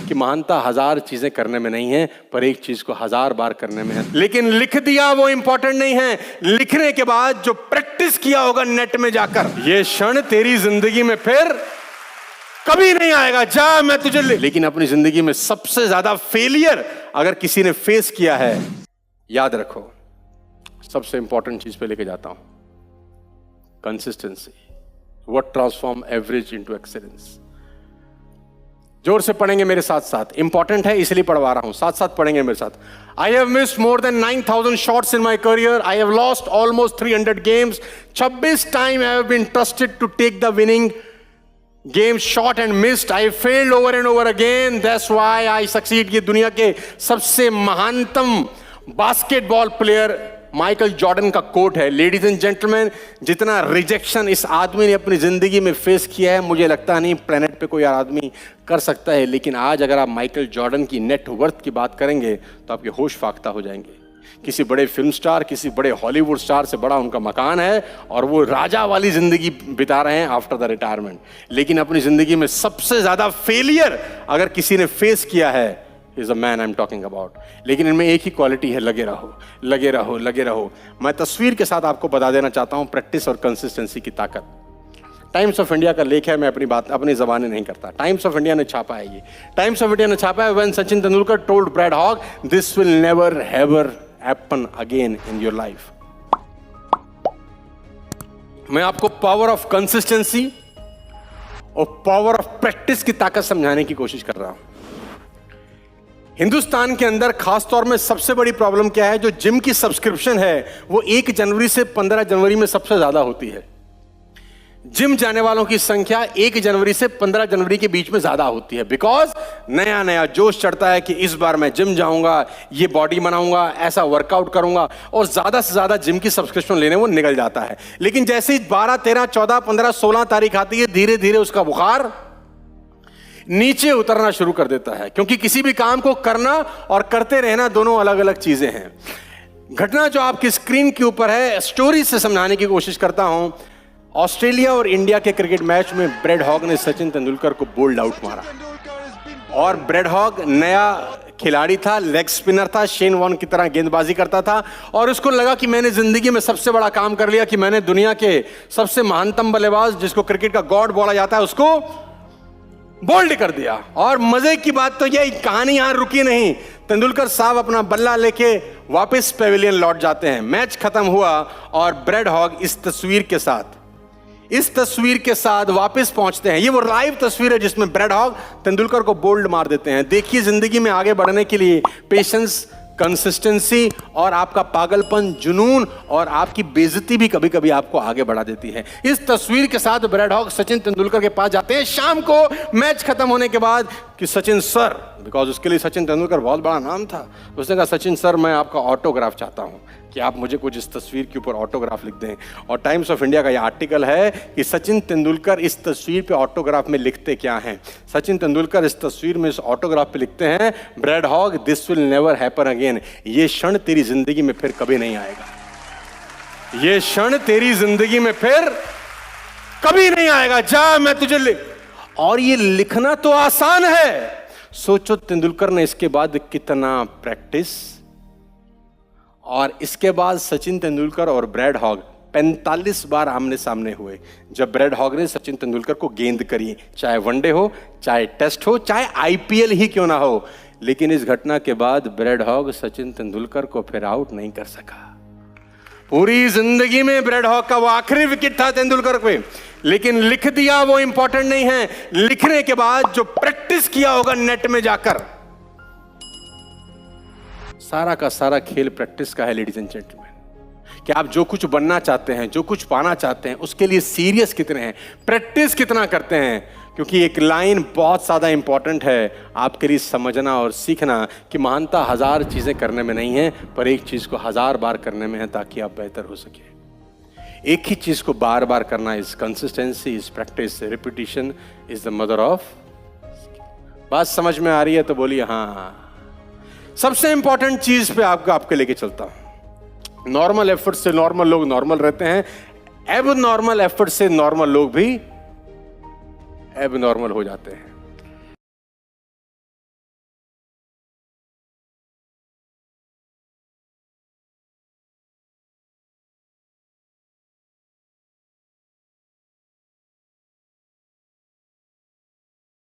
कि महानता 1000 चीजें करने में नहीं है, पर एक चीज को 1000 बार करने में है। लेकिन लिख दिया वो इंपॉर्टेंट नहीं है, लिखने के बाद जो प्रैक्टिस किया होगा नेट में जाकर, ये क्षण तेरी जिंदगी में फिर कभी नहीं आएगा। जा, मैं तुझे लेकिन अपनी जिंदगी में सबसे ज्यादा फेलियर अगर किसी ने फेस किया है, याद रखो, सबसे इंपॉर्टेंट चीज पे लेके जाता हूं, consistency. What transform average into excellence. जोर से पढ़ेंगे मेरे साथ साथ, इंपॉर्टेंट है इसलिए पढ़वा रहा हूं, साथ साथ पढ़ेंगे मेरे साथ। I have missed more than 9,000 shots in my career. I have lost almost 300 games. 26 times I have been trusted to take the winning game shot and missed. I failed over and over again. That's why I succeed. ये दुनिया के सबसे महानतम basketball player Michael Jordan का coat है। Ladies and gentleman, जितना rejection इस आदमी ने अपनी जिंदगी में फेस किया है, मुझे लगता नहीं प्लेनेट पे कोई आदमी कर सकता है। लेकिन आज अगर आप माइकल जॉर्डन की नेट वर्थ की बात करेंगे तो आपके होश फाख्ता हो जाएंगे। किसी बड़े फिल्म स्टार, किसी बड़े हॉलीवुड स्टार से बड़ा उनका मकान है और वो राजा वाली जिंदगी बिता रहे हैं आफ्टर द रिटायरमेंट। लेकिन अपनी जिंदगी में सबसे ज्यादा फेलियर अगर किसी ने फेस किया है, is a man I am talking about. लेकिन इनमें एक ही क्वालिटी है, लगे रहो, लगे रहो, लगे रहो। मैं तस्वीर के साथ आपको बता देना चाहता हूं प्रैक्टिस और कंसिस्टेंसी की ताकत। टाइम्स ऑफ इंडिया का लेख है, मैं अपनी बात अपनी ज़बानी नहीं करता। टाइम्स ऑफ इंडिया ने छापा है ये। टाइम्स ऑफ इंडिया ने छापा है, when Sachin Tendulkar told Brad Hogg, this will never ever happen again in your life. मैं आपको पावर ऑफ कंसिस्टेंसी और पावर ऑफ प्रैक्टिस की ताकत समझाने की कोशिश कर रहा हूं। हिंदुस्तान के अंदर खासतौर में सबसे बड़ी प्रॉब्लम क्या है, जो जिम की सब्सक्रिप्शन है वो 1 जनवरी से 15 जनवरी में सबसे ज्यादा होती है। जिम जाने वालों की संख्या 1 जनवरी से 15 जनवरी के बीच में ज्यादा होती है, बिकॉज नया नया जोश चढ़ता है कि इस बार मैं जिम जाऊंगा, ये बॉडी बनाऊंगा, ऐसा वर्कआउट करूंगा, और ज्यादा से ज्यादा जिम की सब्सक्रिप्शन लेने वो निकल जाता है। लेकिन जैसे ही 12, 13, 14, 15, 16 तारीख आती है, धीरे धीरे उसका बुखार नीचे उतरना शुरू कर देता है, क्योंकि किसी भी काम को करना और करते रहना दोनों अलग अलग चीजें हैं। घटना जो आपकी स्क्रीन के ऊपर है, स्टोरी से समझाने की कोशिश करता हूं। ऑस्ट्रेलिया और इंडिया के क्रिकेट मैच में ब्रैड हॉग ने सचिन तेंदुलकर को बोल्ड आउट मारा, और ब्रैड हॉग नया खिलाड़ी था, लेग स्पिनर था, शेन वॉर्न की तरह गेंदबाजी करता था, और उसको लगा कि मैंने जिंदगी में सबसे बड़ा काम कर लिया, कि मैंने दुनिया के सबसे महानतम बल्लेबाज, जिसको क्रिकेट का गॉड बोला जाता है, उसको बोल्ड कर दिया। और मजे की बात तो यह कहानी यहां रुकी नहीं। तेंदुलकर साहब अपना बल्ला लेके वापस पेविलियन लौट जाते हैं। मैच खत्म हुआ और ब्रैड हॉग इस तस्वीर के साथ वापस पहुंचते हैं। ये वो लाइव तस्वीर है जिसमें ब्रैड हॉग तेंदुलकर को बोल्ड मार देते हैं। देखिए, जिंदगी में आगे बढ़ने के लिए पेशेंस, कंसिस्टेंसी और आपका पागलपन, जुनून और आपकी बेइज्जती भी कभी कभी आपको आगे बढ़ा देती है। इस तस्वीर के साथ ब्रैड हॉग सचिन तेंदुलकर के पास जाते हैं शाम को, मैच खत्म होने के बाद, कि सचिन सर, बिकॉज उसके लिए सचिन तेंदुलकर बहुत बड़ा नाम था, उसने कहा, सचिन सर, मैं आपका ऑटोग्राफ चाहता हूं, कि आप मुझे कुछ इस तस्वीर के ऊपर ऑटोग्राफ लिख दें। और टाइम्स ऑफ इंडिया का यह आर्टिकल है कि सचिन तेंदुलकर इस तस्वीर पे ऑटोग्राफ में लिखते क्या हैं। सचिन तेंदुलकर इस तस्वीर में, इस ऑटोग्राफ पे लिखते हैं, bread Hogg, this will never happen again. ये क्षण तेरी जिंदगी में फिर कभी नहीं आएगा। ये क्षण तेरी जिंदगी में फिर कभी नहीं आएगा। जा, मैं तुझे और ये लिखना तो आसान है। सोचो तेंदुलकर ने इसके बाद कितना प्रैक्टिस, और इसके बाद सचिन तेंदुलकर और ब्रैड हॉग 45 बार आमने सामने हुए। जब ब्रैड हॉग ने सचिन तेंदुलकर को गेंद करी, चाहे वनडे हो, चाहे टेस्ट हो, चाहे आईपीएल ही क्यों ना हो। लेकिन इस घटना के बाद ब्रैड हॉग सचिन तेंदुलकर को फिर आउट नहीं कर सका। पूरी जिंदगी में ब्रैड हॉग का वो आखिरी विकेट था तेंदुलकर पे। लेकिन लिख दिया वो इंपॉर्टेंट नहीं है, लिखने के बाद जो प्रैक्टिस किया होगा नेट में जाकर, सारा का सारा खेल प्रैक्टिस का है। लेडीज एंड जेंटलमैन, कि आप जो कुछ बनना चाहते हैं, जो कुछ पाना चाहते हैं, उसके लिए सीरियस कितने हैं, प्रैक्टिस कितना करते हैं। क्योंकि एक लाइन बहुत ज़्यादा इंपॉर्टेंट है आपके लिए समझना और सीखना, कि महानता 1000 चीज़ें करने में नहीं है, पर एक चीज़ को 1000 बार करने में है, ताकि आप बेहतर हो सके। एक ही चीज़ को बार बार करना is consistency, is practice, repetition is the mother of. बात समझ में आ रही है तो बोलिए हाँ। सबसे इंपॉर्टेंट चीज पे आपके लेके चलता हूं। नॉर्मल एफर्ट से नॉर्मल लोग नॉर्मल रहते हैं, एब नॉर्मल एफर्ट से नॉर्मल लोग भी एब नॉर्मल हो जाते हैं।